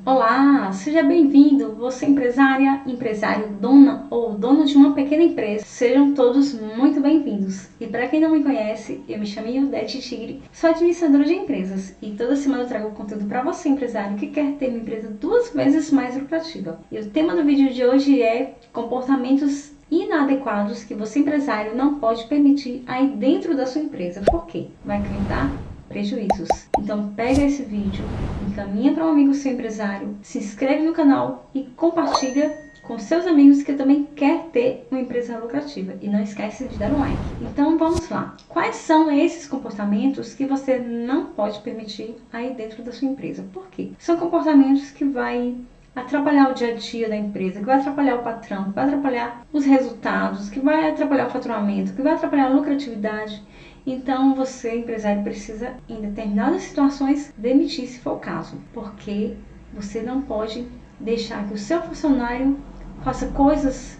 Olá, seja bem-vindo, você empresária, empresário, dona ou dono de uma pequena empresa. Sejam todos muito bem-vindos. E para quem não me conhece, eu me chamo Ildete Tigre, sou administradora de empresas e toda semana eu trago conteúdo para você, empresário, que quer ter uma empresa 2 vezes mais lucrativa. E o tema do vídeo de hoje é comportamentos inadequados que você, empresário, não pode permitir aí dentro da sua empresa. Por quê? Vai causar prejuízos. Então pega esse vídeo, encaminha para um amigo seu empresário, se inscreve no canal e compartilha com seus amigos que também quer ter uma empresa lucrativa. E não esquece de dar um like. Então vamos lá. Quais são esses comportamentos que você não pode permitir aí dentro da sua empresa? Por quê? São comportamentos que vai atrapalhar o dia a dia da empresa, que vai atrapalhar o patrão, que vai atrapalhar os resultados, que vai atrapalhar o faturamento, que vai atrapalhar a lucratividade. Então você, empresário, precisa em determinadas situações demitir, se for o caso, porque você não pode deixar que o seu funcionário faça coisas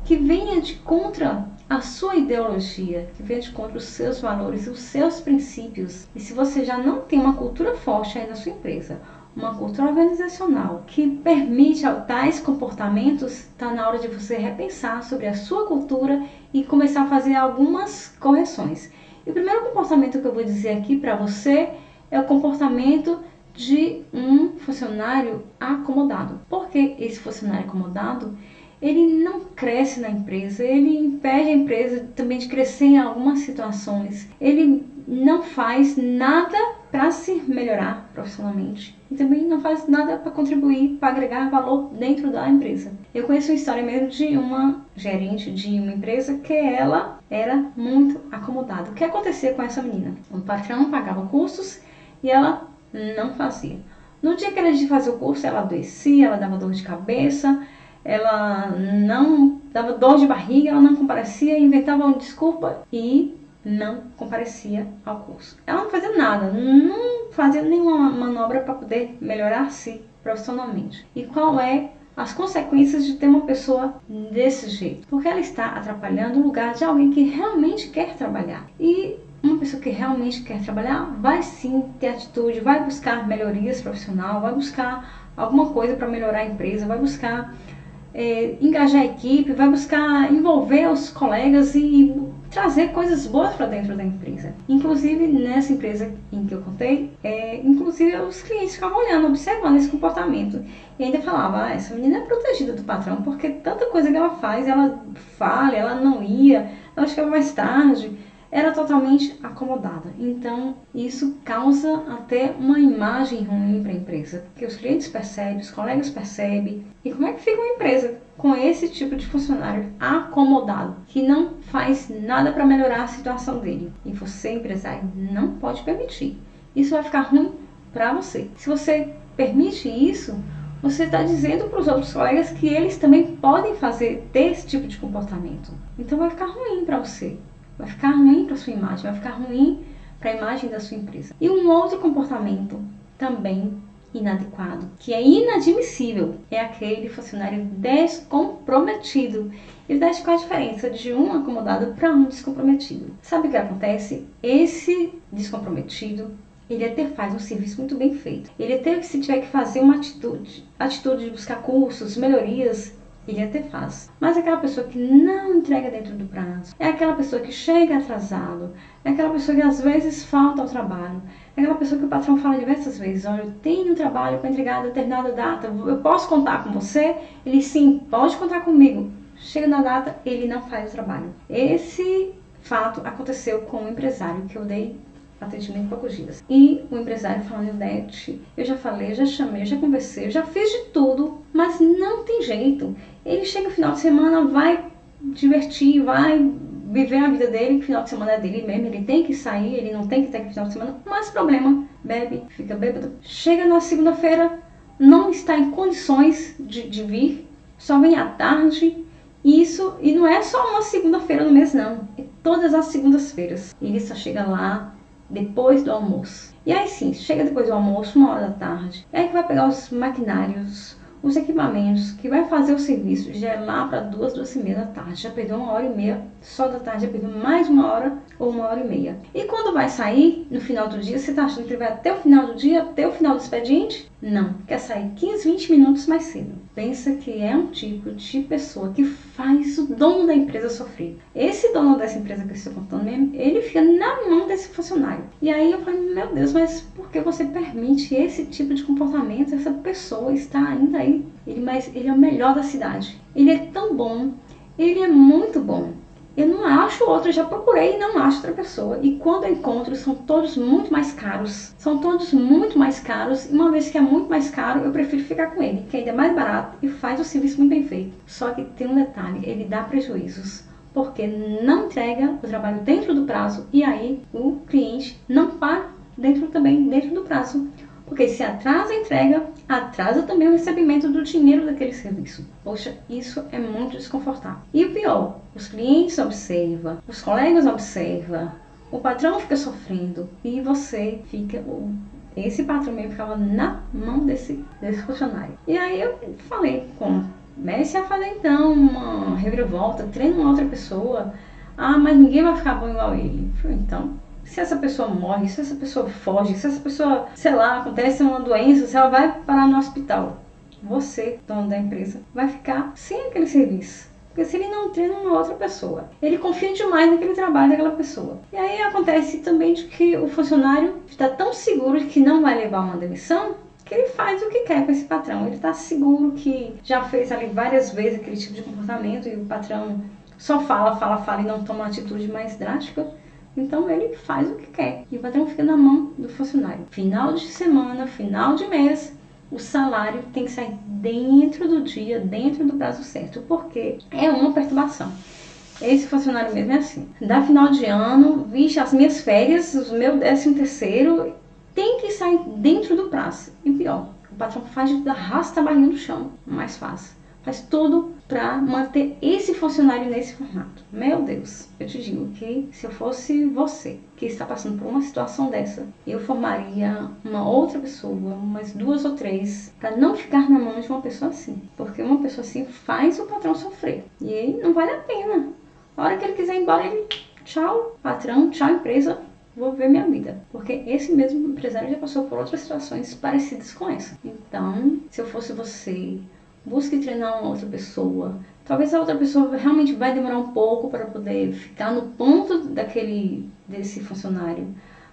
que venham de contra a sua ideologia, que venham de contra os seus valores, os seus princípios. E se você já não tem uma cultura forte aí na sua empresa, uma cultura organizacional que permite tais comportamentos, está na hora de você repensar sobre a sua cultura e começar a fazer algumas correções. E o primeiro comportamento que eu vou dizer aqui para você é o comportamento de um funcionário acomodado. Porque esse funcionário acomodado, ele não cresce na empresa, ele impede a empresa também de crescer em algumas situações. Ele não faz nada para se melhorar profissionalmente e também não faz nada para contribuir, para agregar valor dentro da empresa. Eu conheço uma história mesmo de uma gerente de uma empresa que ela era muito acomodada. O que acontecia com essa menina? O patrão pagava cursos e ela não fazia. No dia que era de fazer o curso, ela adoecia, ela dava dor de cabeça, ela não dava dor de barriga, ela não comparecia, inventava uma desculpa e não comparecia ao curso. Ela não fazia nada, não fazia nenhuma manobra para poder melhorar-se profissionalmente. E qual é as consequências de ter uma pessoa desse jeito? Porque ela está atrapalhando o lugar de alguém que realmente quer trabalhar. E uma pessoa que realmente quer trabalhar vai sim ter atitude, vai buscar melhorias profissionais, vai buscar alguma coisa para melhorar a empresa, vai buscar engajar a equipe, vai buscar envolver os colegas e trazer coisas boas para dentro da empresa. Inclusive, nessa empresa em que eu contei, inclusive os clientes ficavam olhando, observando esse comportamento. E ainda falava, essa menina é protegida do patrão, porque tanta coisa que ela faz, ela falha, ela não ia, ela chegava mais tarde, era totalmente acomodada. Então, isso causa até uma imagem ruim para a empresa, porque os clientes percebem, os colegas percebem. E como é que fica uma empresa com esse tipo de funcionário acomodado, que não faz nada para melhorar a situação dele? E você, empresário, não pode permitir. Isso vai ficar ruim para você. Se você permite isso, você está dizendo para os outros colegas que eles também podem ter esse tipo de comportamento. Então vai ficar ruim para você. Vai ficar ruim para a sua imagem, vai ficar ruim para a imagem da sua empresa. E um outro comportamento também inadequado, que é inadmissível, é aquele funcionário descomprometido. E qual é a diferença de um acomodado para um descomprometido? Sabe o que acontece? Esse descomprometido, ele até faz um serviço muito bem feito. Ele até, se tiver que fazer uma atitude de buscar cursos, melhorias, ele até faz. Mas aquela pessoa que não entrega dentro do prazo, é aquela pessoa que chega atrasado, é aquela pessoa que às vezes falta ao trabalho, é aquela pessoa que o patrão fala diversas vezes, olha, eu tenho um trabalho para entregar a determinada data, eu posso contar com você? Ele, sim, pode contar comigo. Chega na data, ele não faz o trabalho. Esse fato aconteceu com um empresário que eu dei atendimento para poucos dias. E o empresário falando, Ildete, eu já falei, eu já chamei, eu já conversei, eu já fiz de tudo, mas não tem jeito. Ele chega no final de semana, vai divertir, vai viver a vida dele, que final de semana é dele mesmo, ele tem que sair, ele não tem que ter aquele final de semana, mas problema, bebe, fica bêbado. Chega na segunda-feira, não está em condições de vir, só vem à tarde. Isso, e não é só uma segunda-feira no mês, não. É todas as segundas-feiras. Ele só chega lá depois do almoço. E aí sim, chega depois do almoço, 1 hora da tarde. É aí que vai pegar os maquinários, os equipamentos, que vai fazer o serviço, já é lá para 2, 2h30 da tarde, já perdeu 1h30, só da tarde já perdeu mais 1h ou 1h30. E quando vai sair, no final do dia, você está achando que ele vai até o final do dia, até o final do expediente? Não, quer sair 15, 20 minutos mais cedo. Pensa que é um tipo de pessoa que faz o dono da empresa sofrer. Esse dono dessa empresa que eu estou contando mesmo, ele fica na mão desse funcionário. E aí eu falei, meu Deus, mas por que você permite esse tipo de comportamento? Essa pessoa está ainda aí. Mas ele é o melhor da cidade. Ele é tão bom, ele é muito bom. Eu não acho outro, eu já procurei e não acho outra pessoa. E quando eu encontro, são todos muito mais caros. São todos muito mais caros. E uma vez que é muito mais caro, eu prefiro ficar com ele, que ainda é mais barato e faz o serviço muito bem feito. Só que tem um detalhe, ele dá prejuízos, porque não entrega o trabalho dentro do prazo e aí o cliente não paga dentro do prazo. Porque se atrasa a entrega, atrasa também o recebimento do dinheiro daquele serviço. Poxa, isso é muito desconfortável. E o pior, os clientes observam, os colegas observam, o patrão fica sofrendo e você fica... Esse patrão mesmo ficava na mão desse funcionário. E aí eu falei, comece a fazer então uma reviravolta, treine uma outra pessoa. Ah, mas ninguém vai ficar bom igual ele. Eu falei, então... Se essa pessoa morre, se essa pessoa foge, se essa pessoa, sei lá, acontece uma doença, se ela vai parar no hospital, você, dono da empresa, vai ficar sem aquele serviço. Porque se ele não treina uma outra pessoa, ele confia demais naquele trabalho daquela pessoa. E aí acontece também de que o funcionário está tão seguro de que não vai levar uma demissão, que ele faz o que quer com esse patrão. Ele está seguro que já fez ali várias vezes aquele tipo de comportamento e o patrão só fala e não toma uma atitude mais drástica. Então ele faz o que quer e o patrão fica na mão do funcionário. Final de semana, final de mês, o salário tem que sair dentro do dia, dentro do prazo certo, porque é uma perturbação. Esse funcionário mesmo é assim. Dá final de ano, vixe, as minhas férias, o meu 13º, tem que sair dentro do prazo. E pior, o patrão arrasta a barriga no chão, mais fácil. Faz tudo para manter esse funcionário nesse formato. Meu Deus, eu te digo que se eu fosse você que está passando por uma situação dessa, eu formaria uma outra pessoa, umas 2 ou 3, para não ficar na mão de uma pessoa assim. Porque uma pessoa assim faz o patrão sofrer. E aí não vale a pena. A hora que ele quiser ir embora, ele tchau patrão, tchau empresa, vou ver minha vida. Porque esse mesmo empresário já passou por outras situações parecidas com essa. Então, se eu fosse você... Busque treinar uma outra pessoa. Talvez a outra pessoa realmente vai demorar um pouco para poder ficar no ponto desse funcionário.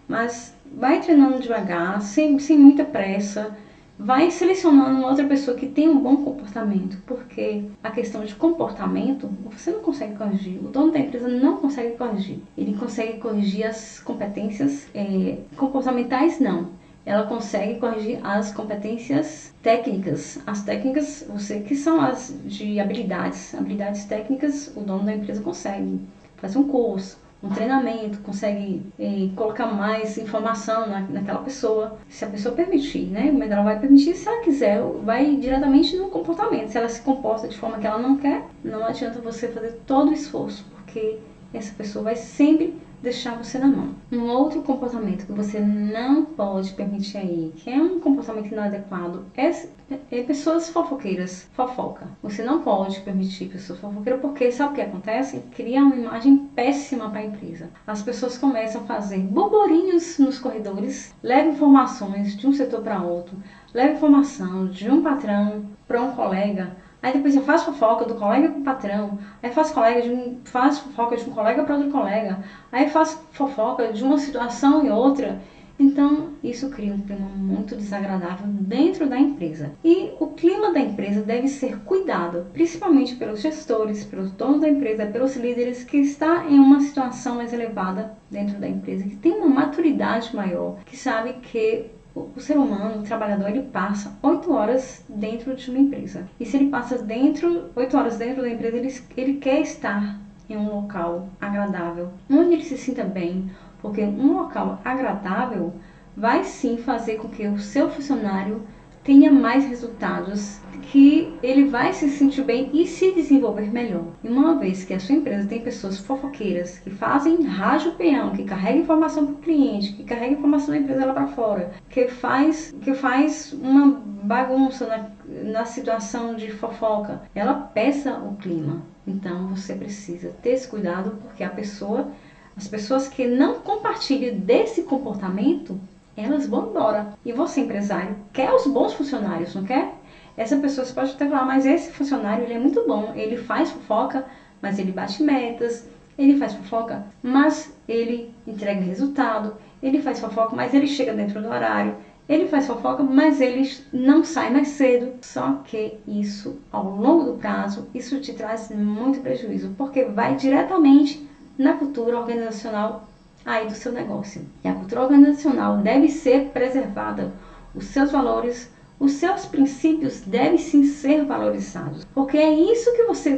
Mas vai treinando devagar, sem muita pressa. Vai selecionando uma outra pessoa que tem um bom comportamento. Porque a questão de comportamento, você não consegue corrigir. O dono da empresa não consegue corrigir. Ele consegue corrigir as competências comportamentais, não. Ela consegue corrigir as competências técnicas. As técnicas, que são as de habilidades. Habilidades técnicas, o dono da empresa consegue fazer um curso, um treinamento, consegue colocar mais informação naquela pessoa. Se a pessoa permitir, né? Mas ela vai permitir, se ela quiser, vai diretamente no comportamento. Se ela se comporta de forma que ela não quer, não adianta você fazer todo o esforço, porque essa pessoa vai sempre deixar você na mão. Um outro comportamento que você não pode permitir aí, que é um comportamento inadequado, é pessoas fofoqueiras, fofoca. Você não pode permitir pessoas fofoqueiras, porque sabe o que acontece? Cria uma imagem péssima para a empresa. As pessoas começam a fazer burburinhos nos corredores, levam informações de um setor para outro, levam informação de um patrão para um colega. Aí depois eu faço fofoca do colega com o patrão, aí faço fofoca de um colega para outro colega, aí faço fofoca de uma situação e outra. Então isso cria um clima muito desagradável dentro da empresa. E o clima da empresa deve ser cuidado, principalmente pelos gestores, pelos donos da empresa, pelos líderes que estão em uma situação mais elevada dentro da empresa, que tem uma maturidade maior, que sabe que o ser humano, o trabalhador, ele passa 8 horas dentro de uma empresa. E se ele passa 8 horas dentro da empresa, ele quer estar em um local agradável, onde ele se sinta bem, porque um local agradável vai sim fazer com que o seu funcionário tenha mais resultados, que ele vai se sentir bem e se desenvolver melhor. E uma vez que a sua empresa tem pessoas fofoqueiras, que fazem rádio peão, que carregam informação para o cliente, que carregam informação da empresa lá para fora, que faz uma bagunça na situação de fofoca, ela peça o clima. Então você precisa ter esse cuidado, porque as pessoas que não compartilham desse comportamento, elas vão embora. E você, empresário, quer os bons funcionários, não quer? Essa pessoa você pode até falar, mas esse funcionário ele é muito bom, ele faz fofoca, mas ele bate metas, ele faz fofoca, mas ele entrega resultado, ele faz fofoca, mas ele chega dentro do horário, ele faz fofoca, mas ele não sai mais cedo. Só que isso, ao longo do prazo, isso te traz muito prejuízo, porque vai diretamente na cultura organizacional aí do seu negócio. E a cultura organizacional deve ser preservada, os seus valores, os seus princípios devem sim ser valorizados, porque é isso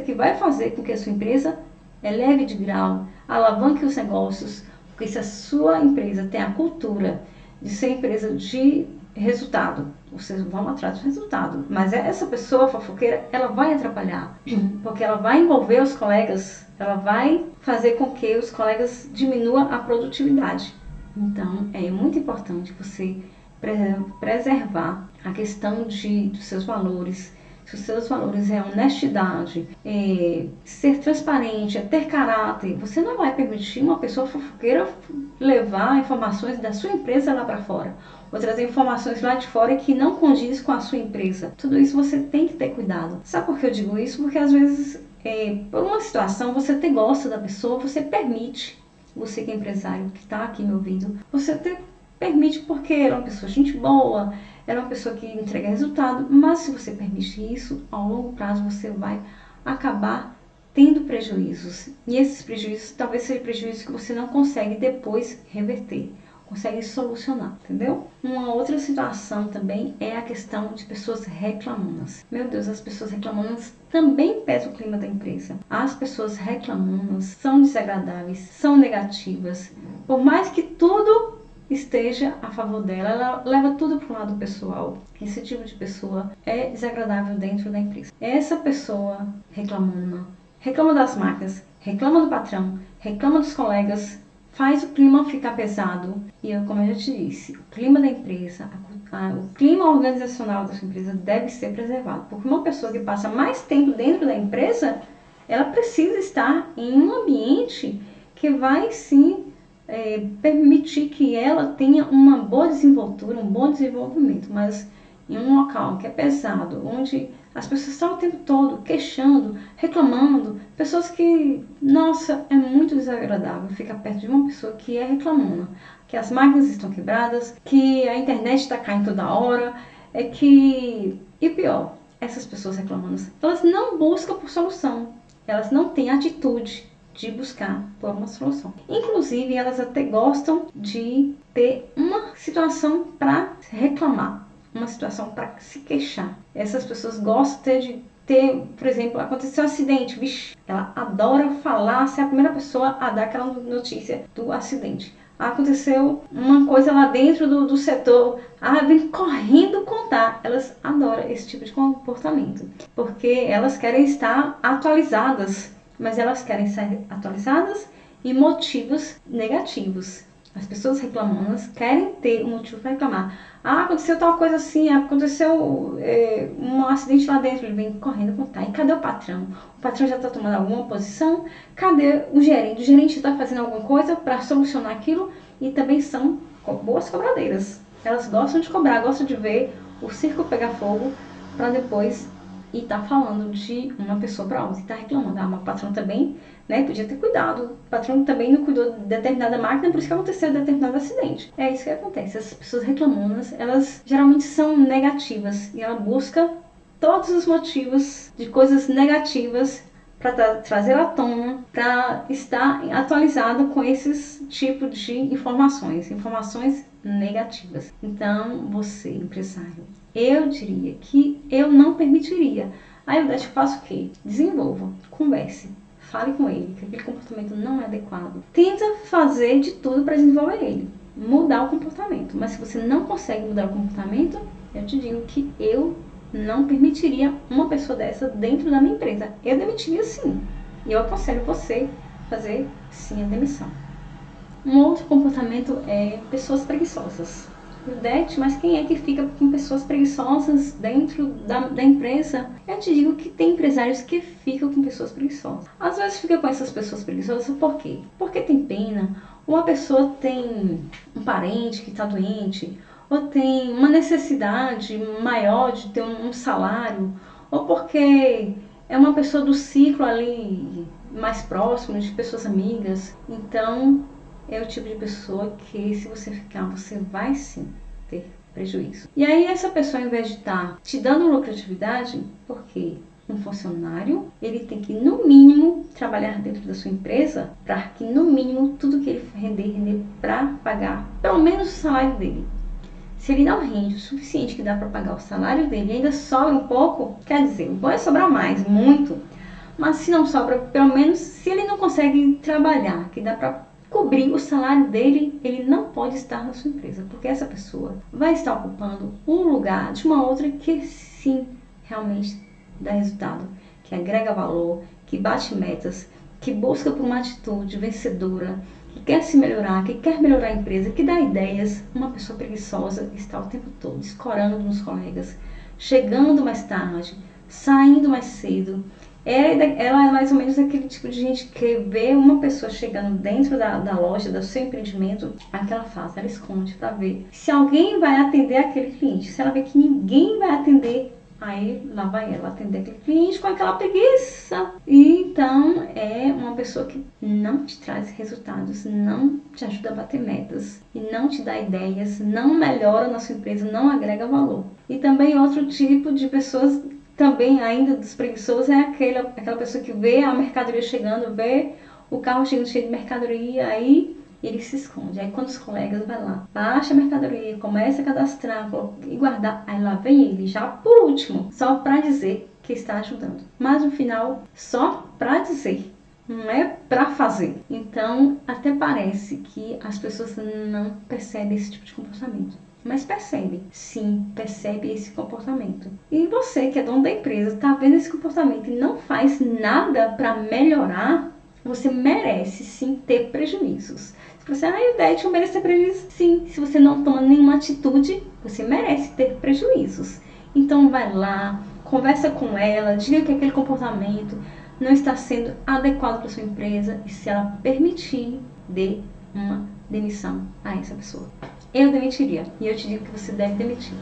que vai fazer com que a sua empresa eleve de grau, alavanque os negócios, porque se a sua empresa tem a cultura de ser empresa de resultado, vocês vão atrás do resultado, mas essa pessoa fofoqueira, ela vai atrapalhar, porque ela vai envolver os colegas, ela vai fazer com que os colegas diminuam a produtividade. Então, é muito importante você preservar a questão dos seus valores. Se os seus valores é honestidade, ser transparente, ter caráter, você não vai permitir uma pessoa fofoqueira levar informações da sua empresa lá para fora, ou trazer informações lá de fora que não condiz com a sua empresa. Tudo isso você tem que ter cuidado. Sabe por que eu digo isso? Porque às vezes, por uma situação, você até gosta da pessoa, você permite, você que é empresário, que está aqui me ouvindo, você até permite porque ela é uma pessoa gente boa, ela é uma pessoa que entrega resultado, mas se você permite isso, ao longo prazo você vai acabar tendo prejuízos. E esses prejuízos talvez sejam prejuízos que você não consegue depois reverter, consegue solucionar, entendeu? Uma outra situação também é a questão de pessoas reclamonas. Meu Deus, as pessoas reclamonas também pesam o clima da empresa. As pessoas reclamonas são desagradáveis, são negativas. Por mais que tudo esteja a favor dela, ela leva tudo para o lado pessoal. Esse tipo de pessoa é desagradável dentro da empresa. Essa pessoa reclamona, reclama das máquinas, reclama do patrão, reclama dos colegas, faz o clima ficar pesado. E como eu já te disse, o clima da empresa, o clima organizacional da sua empresa deve ser preservado. Porque uma pessoa que passa mais tempo dentro da empresa, ela precisa estar em um ambiente que vai sim permitir que ela tenha uma boa desenvoltura, um bom desenvolvimento, mas em um local que é pesado, onde as pessoas estão o tempo todo queixando, reclamando, pessoas que, nossa, é muito desagradável ficar perto de uma pessoa que é reclamona, que as máquinas estão quebradas, que a internet está caindo toda hora, e pior, essas pessoas reclamonas, elas não buscam por solução, elas não têm atitude de buscar por uma solução. Inclusive, elas até gostam de ter uma situação para reclamar, uma situação para se queixar. Essas pessoas gostam de ter, por exemplo, aconteceu um acidente, vixe, ela adora falar, ser a primeira pessoa a dar aquela notícia do acidente. Aconteceu uma coisa lá dentro do setor, vem correndo contar. Elas adoram esse tipo de comportamento, porque elas querem estar atualizadas, mas elas querem ser atualizadas em motivos negativos. As pessoas reclamonas querem ter um motivo para reclamar. Aconteceu tal coisa assim, aconteceu um acidente lá dentro, ele vem correndo contar. E cadê o patrão? O patrão já está tomando alguma posição? Cadê o gerente? O gerente está fazendo alguma coisa para solucionar aquilo? E também são boas cobradeiras. Elas gostam de cobrar, gostam de ver o circo pegar fogo para depois e tá falando de uma pessoa para outra e tá reclamando. Mas o patrão também, né, podia ter cuidado. O patrão também não cuidou de determinada máquina, por isso que aconteceu determinado acidente. É isso que acontece. As pessoas reclamonas, elas geralmente são negativas e ela busca todos os motivos de coisas negativas para trazer à tona, para estar atualizado com esses tipos de informações negativas. Então, você, empresário, eu diria que eu não permitiria. Aí eu faço o quê? Desenvolva, converse, fale com ele, que aquele comportamento não é adequado. Tenta fazer de tudo para desenvolver ele, mudar o comportamento. Mas se você não consegue mudar o comportamento, eu te digo que eu não permitiria uma pessoa dessa dentro da minha empresa. Eu demitiria sim. E eu aconselho você a fazer sim a demissão. Um outro comportamento é pessoas preguiçosas. Dete, mas quem é que fica com pessoas preguiçosas dentro da empresa? Eu te digo que tem empresários que ficam com pessoas preguiçosas. Às vezes fica com essas pessoas preguiçosas por quê? Porque tem pena, ou a pessoa tem um parente que está doente, ou tem uma necessidade maior de ter um salário, ou porque é uma pessoa do ciclo ali mais próximo, de pessoas amigas. Então, é o tipo de pessoa que, se você ficar, você vai sim ter prejuízo. E aí, essa pessoa, ao invés de estar te dando lucratividade, porque um funcionário, ele tem que, no mínimo, trabalhar dentro da sua empresa para que, no mínimo, tudo que ele render para pagar, pelo menos o salário dele. Se ele não rende o suficiente que dá para pagar o salário dele e ainda sobra um pouco, quer dizer, o bom é sobrar mais, muito. Mas se não sobra, pelo menos, se ele não consegue trabalhar, que dá para cobrir o salário dele, ele não pode estar na sua empresa, porque essa pessoa vai estar ocupando um lugar de uma outra que sim, realmente dá resultado, que agrega valor, que bate metas, que busca por uma atitude vencedora, que quer se melhorar, que quer melhorar a empresa, que dá ideias. Uma pessoa preguiçosa está o tempo todo escorando nos colegas, chegando mais tarde, saindo mais cedo. Ela é mais ou menos aquele tipo de gente que vê uma pessoa chegando dentro da loja, do seu empreendimento, o que ela faz? Ela esconde para ver se alguém vai atender aquele cliente. Se ela vê que ninguém vai atender, aí lá vai ela atender aquele cliente com aquela preguiça. E então é uma pessoa que não te traz resultados, não te ajuda a bater metas e não te dá ideias, não melhora na sua empresa, não agrega valor. E também outro tipo de pessoas também ainda dos preguiçosos é aquela pessoa que vê a mercadoria chegando, vê o carro chegando cheio de mercadoria, aí ele se esconde. Aí quando os colegas vão lá, baixa a mercadoria, começa a cadastrar e guardar, aí lá vem ele, já por último, só para dizer que está ajudando. Mas no final, só para dizer, não é para fazer. Então, até parece que as pessoas não percebem esse tipo de comportamento. Mas percebe, sim, percebe esse comportamento. E você, que é dono da empresa, está vendo esse comportamento e não faz nada para melhorar, você merece sim ter prejuízos. Se você, Ildete, eu mereço ter prejuízo? Sim, se você não toma nenhuma atitude, você merece ter prejuízos. Então vai lá, conversa com ela, diga que aquele comportamento não está sendo adequado para sua empresa e, se ela permitir, dê uma demissão a essa pessoa. Eu demitiria, e eu te digo que você deve demitir.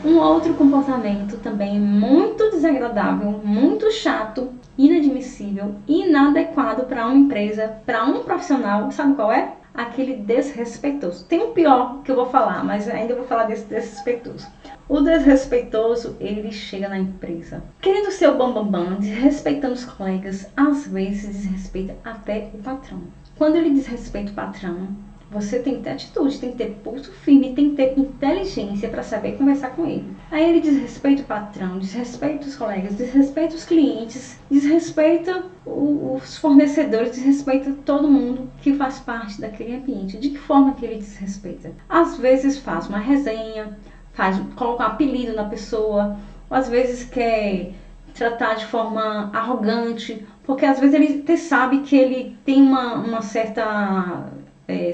Um outro comportamento também muito desagradável, muito chato, inadmissível, inadequado para uma empresa, para um profissional, sabe qual é? Aquele desrespeitoso. Tem um pior que eu vou falar, mas ainda vou falar desse desrespeitoso. O desrespeitoso, ele chega na empresa querendo ser o bambambam, desrespeitando os colegas, às vezes desrespeita até o patrão. Quando ele desrespeita o patrão, você tem que ter atitude, tem que ter pulso firme, tem que ter inteligência para saber conversar com ele. Aí ele desrespeita o patrão, desrespeita os colegas, desrespeita os clientes, desrespeita os fornecedores, desrespeita todo mundo que faz parte daquele ambiente. De que forma que ele desrespeita? Às vezes faz uma resenha, coloca um apelido na pessoa, ou às vezes quer tratar de forma arrogante, porque às vezes ele até sabe que ele tem uma certa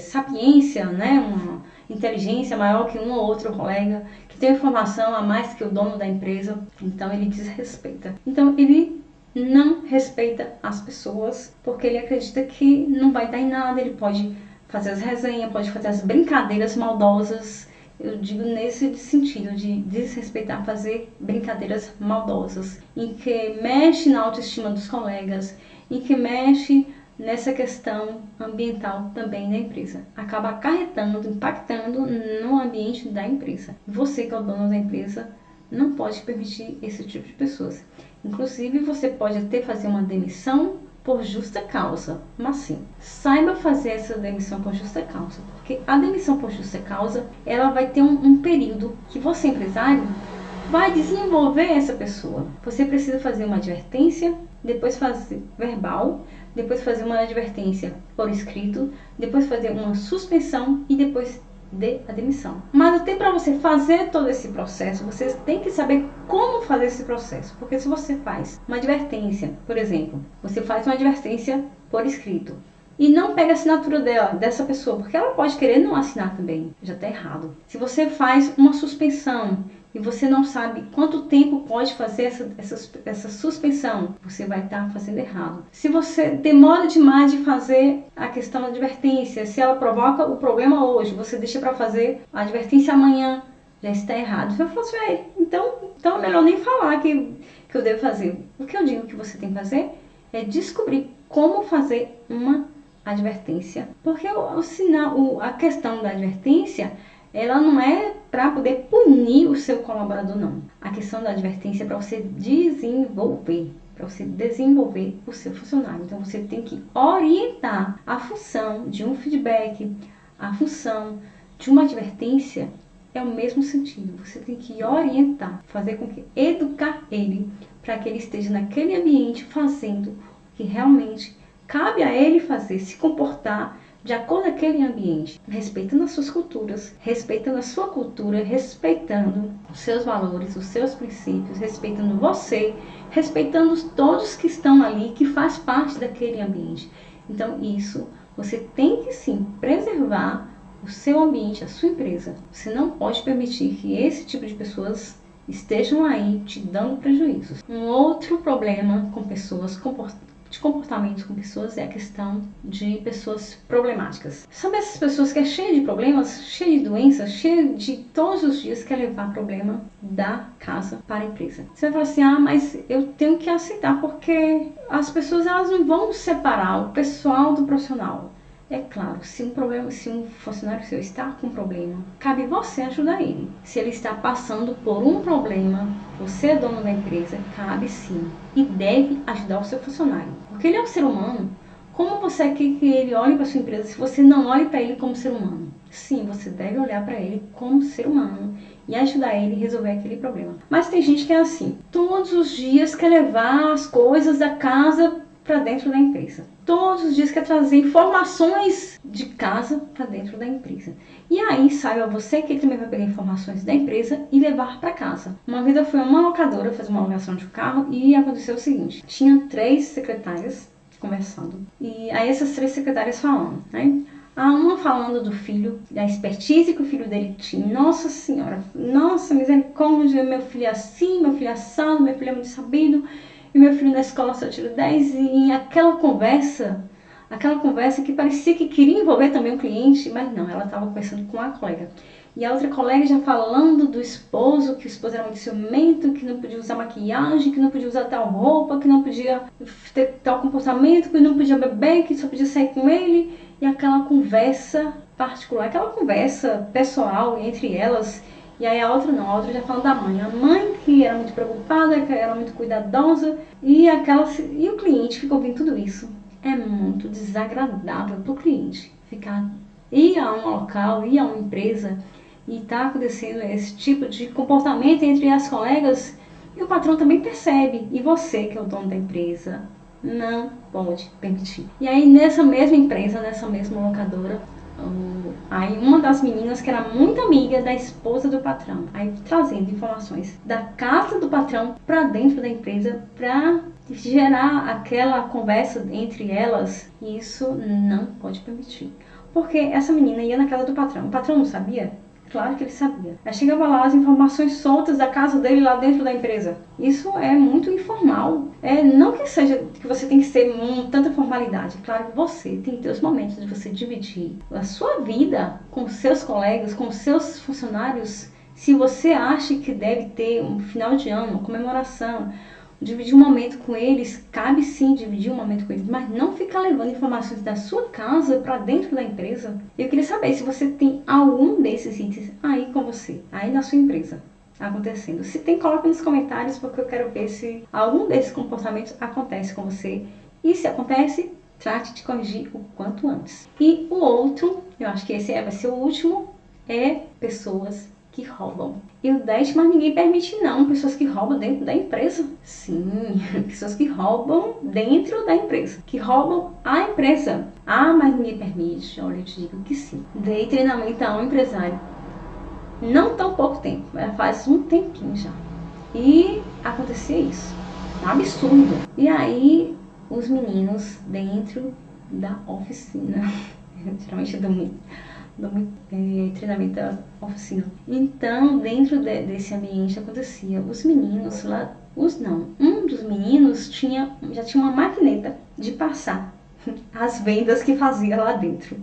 sapiência, né? Uma inteligência maior que um ou outro colega, que tem informação a mais que o dono da empresa, então ele desrespeita. Então ele não respeita as pessoas, porque ele acredita que não vai dar em nada, ele pode fazer as resenhas, pode fazer as brincadeiras maldosas. Eu digo nesse sentido de desrespeitar, fazer brincadeiras maldosas, em que mexe na autoestima dos colegas, em que mexe nessa questão ambiental também da empresa. Acaba acarretando, impactando no ambiente da empresa. Você, que é o dono da empresa, não pode permitir esse tipo de pessoas. Inclusive, você pode até fazer uma demissão por justa causa, mas sim, saiba fazer essa demissão por justa causa, porque a demissão por justa causa, ela vai ter um período que você, empresário, vai desenvolver essa pessoa. Você precisa fazer uma advertência, depois fazer verbal, depois fazer uma advertência por escrito, depois fazer uma suspensão e depois a demissão. Mas até para você fazer todo esse processo, você tem que saber como fazer esse processo. Porque se você faz uma advertência, por exemplo, você faz uma advertência por escrito, e não pega a assinatura dessa pessoa, porque ela pode querer não assinar também, já está errado. Se você faz uma suspensão e você não sabe quanto tempo pode fazer essa suspensão, você vai estar fazendo errado. Se você demora demais de fazer a questão da advertência, se ela provoca o problema hoje, você deixa para fazer a advertência amanhã, já está errado. Eu falo assim, então é melhor nem falar que eu devo fazer. O que eu digo que você tem que fazer é descobrir como fazer uma advertência, porque a questão da advertência, ela não é para poder punir o seu colaborador, não. A questão da advertência é para você desenvolver o seu funcionário. Então você tem que orientar a função de um feedback, a função de uma advertência é o mesmo sentido. Você tem que orientar, fazer com que educar ele para que ele esteja naquele ambiente fazendo o que realmente cabe a ele fazer, se comportar de acordo com aquele ambiente, respeitando as suas culturas, respeitando a sua cultura, respeitando os seus valores, os seus princípios, respeitando você, respeitando todos que estão ali, que faz parte daquele ambiente. Então isso, você tem que sim preservar o seu ambiente, a sua empresa. Você não pode permitir que esse tipo de pessoas estejam aí te dando prejuízos. Um outro problema com pessoas de comportamento com pessoas é a questão de pessoas problemáticas. São essas pessoas que é cheia de problemas, cheia de doenças, cheia de todos os dias quer levar problema da casa para a empresa. Você vai falar assim, mas eu tenho que aceitar porque as pessoas elas não vão separar o pessoal do profissional. É claro, se um funcionário seu está com um problema, cabe você ajudar ele. Se ele está passando por um problema, você é dono da empresa, cabe sim e deve ajudar o seu funcionário. Porque ele é um ser humano. Como você quer que ele olhe para a sua empresa se você não olha para ele como ser humano? Sim, você deve olhar para ele como ser humano e ajudar ele a resolver aquele problema. Mas tem gente que é assim, todos os dias quer levar as coisas da casa para dentro da empresa. Todos os dias quer trazer informações de casa para dentro da empresa. E aí saiba você que ele também vai pegar informações da empresa e levar para casa. Uma vez eu fui a uma locadora fazer uma alugação de um carro e aconteceu o seguinte. Tinha 3 secretárias conversando. E aí essas 3 secretárias falando, né? A uma falando do filho, da expertise que o filho dele tinha. Nossa senhora, nossa misericórdia, meu filho é assim, meu filho é assado, meu filho é muito sabido. E meu filho na escola só tirou 10 e aquela conversa que parecia que queria envolver também o cliente, mas não, ela estava conversando com a colega. E a outra colega já falando do esposo, que o esposo era muito ciumento, que não podia usar maquiagem, que não podia usar tal roupa, que não podia ter tal comportamento, que não podia beber, que só podia sair com ele. E aquela conversa particular, aquela conversa pessoal entre elas. E aí a outra já falando da mãe. A mãe que era muito preocupada, que era muito cuidadosa. E o cliente ficou ouvindo tudo isso. É muito desagradável para o cliente ir a um local, ir a uma empresa e tá acontecendo esse tipo de comportamento entre as colegas. E o patrão também percebe. E você, que é o dono da empresa, não pode permitir. E aí nessa mesma empresa, nessa mesma locadora, aí uma das meninas que era muito amiga da esposa do patrão, aí trazendo informações da casa do patrão para dentro da empresa para gerar aquela conversa entre elas, e isso não pode permitir. Porque essa menina ia na casa do patrão, o patrão não sabia? Claro que ele sabia. Aí chegava lá as informações soltas da casa dele lá dentro da empresa. Isso é muito informal. Não que seja que você tem que ser tanta formalidade. Claro que você tem que ter os momentos de você dividir a sua vida com seus colegas, com seus funcionários. Se você acha que deve ter um final de ano, uma comemoração, dividir um momento com eles, cabe sim dividir um momento com eles, mas não ficar levando informações da sua casa para dentro da empresa. Eu queria saber se você tem algum desses itens aí com você, aí na sua empresa, acontecendo. Se tem, coloque nos comentários, porque eu quero ver se algum desses comportamentos acontece com você. E se acontece, trate de corrigir o quanto antes. E o outro, eu acho que esse vai ser o último, é pessoas que roubam. E o 10, mas ninguém permite não, pessoas que roubam dentro da empresa. Sim, pessoas que roubam dentro da empresa, que roubam a empresa. Mas ninguém permite. Olha, eu te digo que sim. Dei treinamento a um empresário, não tão pouco tempo, faz um tempinho já. E acontecia isso, um absurdo. E aí, os meninos dentro da oficina. Geralmente eu dou muito treinamento da oficina. Então, dentro desse ambiente acontecia, os meninos lá, um dos meninos já tinha uma maquineta de passar as vendas que fazia lá dentro.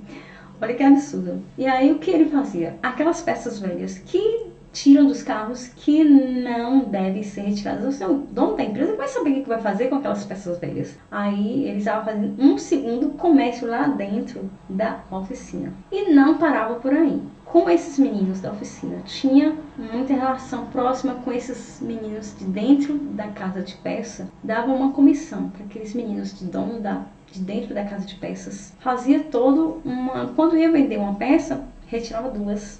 Olha que absurdo. E aí o que ele fazia? Aquelas peças velhas que tiram dos carros que não devem ser retiradas. O dono da empresa vai saber o que vai fazer com aquelas peças velhas. Aí ele estava fazendo um segundo comércio lá dentro da oficina. E não parava por aí. Com esses meninos da oficina, tinha muita relação próxima com esses meninos de dentro da casa de peça, dava uma comissão para aqueles meninos de dentro da casa de peças. Fazia quando ia vender uma peça, retirava duas.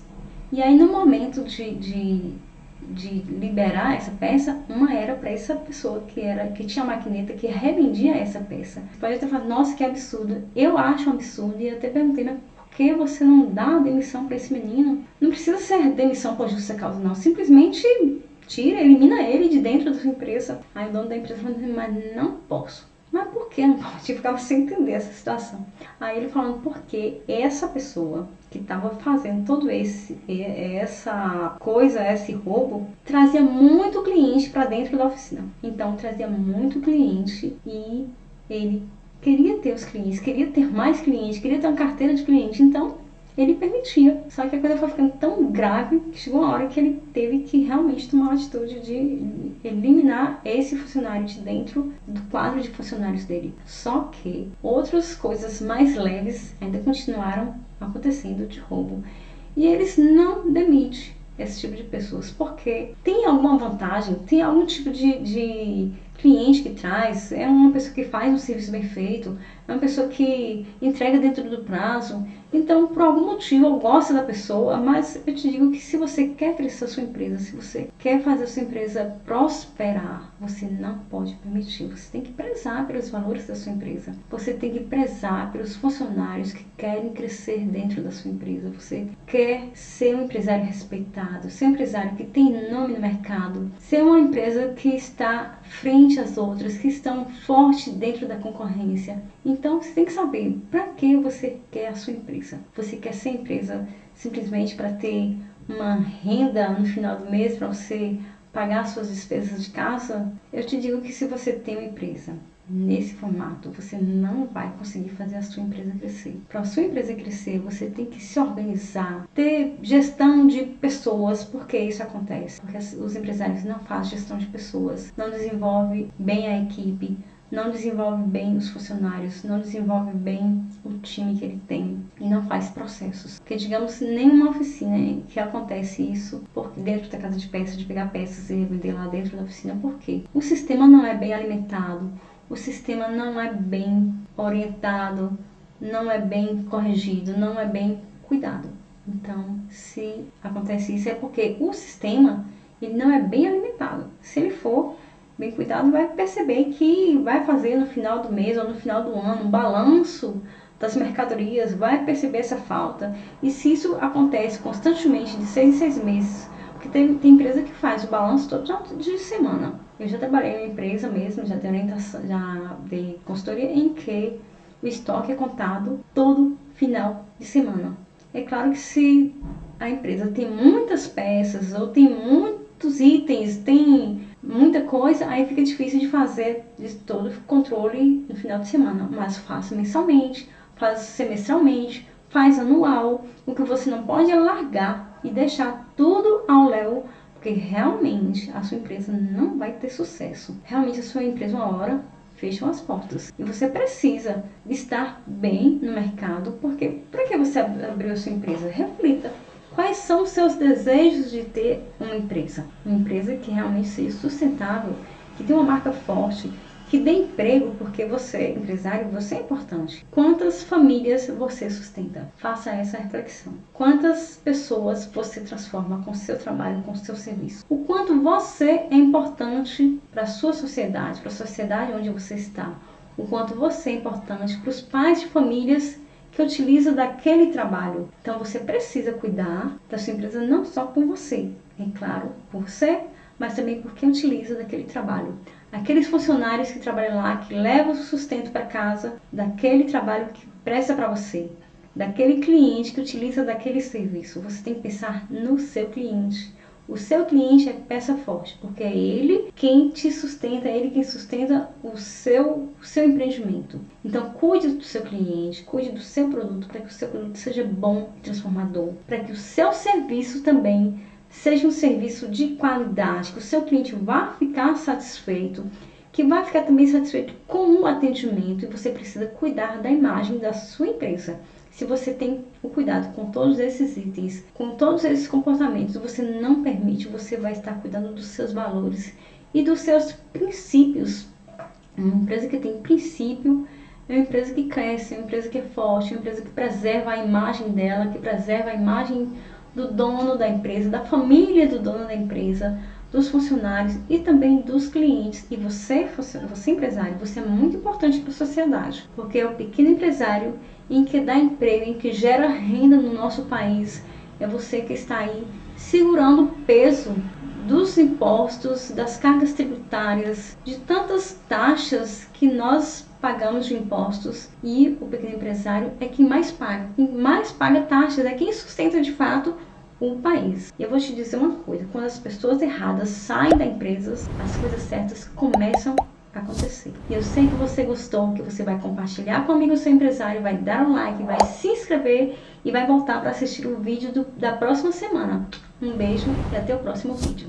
E aí no momento de liberar essa peça, uma era para essa pessoa que tinha a maquineta que revendia essa peça. Você pode até falar, nossa, que absurdo. Eu acho um absurdo e até perguntei, mas por que você não dá demissão para esse menino? Não precisa ser demissão por justa causa, não. Simplesmente elimina ele de dentro da sua empresa. Aí o dono da empresa falou, mas não posso. Mas por que não pode? Eu ficava sem entender essa situação. Aí ele falando, porque essa pessoa que estava fazendo essa coisa, esse roubo, trazia muito cliente para dentro da oficina. Então trazia muito cliente e ele queria ter os clientes, queria ter mais clientes, queria ter uma carteira de cliente. Então ele permitia. Só que a coisa foi ficando tão grave que chegou uma hora que ele teve que realmente tomar a atitude de eliminar esse funcionário de dentro do quadro de funcionários dele. Só que outras coisas mais leves ainda continuaram acontecendo de roubo. E eles não demitem esse tipo de pessoas, porque tem alguma vantagem, tem algum tipo de cliente que traz, é uma pessoa que faz um serviço bem feito, é uma pessoa que entrega dentro do prazo. Então, por algum motivo, eu gosto da pessoa, mas eu te digo que se você quer crescer a sua empresa, se você quer fazer a sua empresa prosperar, você não pode permitir. Você tem que prezar pelos valores da sua empresa. Você tem que prezar pelos funcionários que querem crescer dentro da sua empresa. Você quer ser um empresário respeitado, ser um empresário que tem nome no mercado, ser uma empresa que está frente às outras, que estão fortes dentro da concorrência. Então, você tem que saber para que você quer a sua empresa. Você quer ser empresa simplesmente para ter uma renda no final do mês, para você pagar suas despesas de casa? Eu te digo que se você tem uma empresa nesse formato, você não vai conseguir fazer a sua empresa crescer. Para a sua empresa crescer, você tem que se organizar, ter gestão de pessoas. Por que isso acontece? Porque os empresários não fazem gestão de pessoas, não desenvolvem bem a equipe, não desenvolve bem os funcionários, não desenvolve bem o time que ele tem e não faz processos. Porque, digamos, nenhuma oficina que acontece isso dentro da casa de peças, de pegar peças e vender lá dentro da oficina. Por quê? O sistema não é bem alimentado, o sistema não é bem orientado, não é bem corrigido, não é bem cuidado. Então, se acontece isso é porque o sistema ele não é bem alimentado. Se ele for bem cuidado, vai perceber que vai fazer no final do mês ou no final do ano um balanço das mercadorias, vai perceber essa falta. E se isso acontece constantemente de 6 em 6 meses, porque tem empresa que faz o balanço todo de semana. Eu já trabalhei em uma empresa mesmo, já dei consultoria em que o estoque é contado todo final de semana. É claro que se a empresa tem muitas peças ou tem muitos itens, tem muita coisa, aí fica difícil de fazer de todo o controle no final de semana. Mas faça mensalmente, faz semestralmente, faz anual. O que você não pode é largar e deixar tudo ao léu, porque realmente a sua empresa não vai ter sucesso. Realmente a sua empresa uma hora fecham as portas. E você precisa estar bem no mercado, porque para que você abriu a sua empresa? Reflita. Quais são os seus desejos de ter uma empresa? Uma empresa que realmente seja sustentável, que tenha uma marca forte, que dê emprego, porque você, empresário, você é importante. Quantas famílias você sustenta? Faça essa reflexão. Quantas pessoas você transforma com o seu trabalho, com o seu serviço? O quanto você é importante para a sua sociedade, para a sociedade onde você está? O quanto você é importante para os pais de famílias que utiliza daquele trabalho. Então você precisa cuidar da sua empresa não só por você, é claro, por você, mas também por quem utiliza daquele trabalho. Aqueles funcionários que trabalham lá, que levam o sustento para casa, daquele trabalho que presta para você, daquele cliente que utiliza daquele serviço. Você tem que pensar no seu cliente. O seu cliente é peça forte, porque é ele quem te sustenta, é ele quem sustenta o seu empreendimento. Então, cuide do seu cliente, cuide do seu produto, para que o seu produto seja bom e transformador, para que o seu serviço também seja um serviço de qualidade, que o seu cliente vá ficar satisfeito, que vai ficar também satisfeito com o atendimento, e você precisa cuidar da imagem da sua empresa. Se você tem o cuidado com todos esses itens, com todos esses comportamentos, você não permite, você vai estar cuidando dos seus valores e dos seus princípios. Uma empresa que tem princípio é uma empresa que cresce, é uma empresa que é forte, é uma empresa que preserva a imagem dela, que preserva a imagem do dono da empresa, da família do dono da empresa, dos funcionários e também dos clientes. E você empresário, você é muito importante para a sociedade, porque é o pequeno empresário em que dá emprego, em que gera renda no nosso país. É você que está aí segurando o peso dos impostos, das cargas tributárias, de tantas taxas que nós pagamos de impostos, e o pequeno empresário é quem mais paga. Quem mais paga taxas é quem sustenta de fato o país. E eu vou te dizer uma coisa, quando as pessoas erradas saem da empresa, as coisas certas começam a acontecer. E eu sei que você gostou, que você vai compartilhar com o amigo seu empresário, vai dar um like, vai se inscrever e vai voltar para assistir o vídeo da próxima semana. Um beijo e até o próximo vídeo.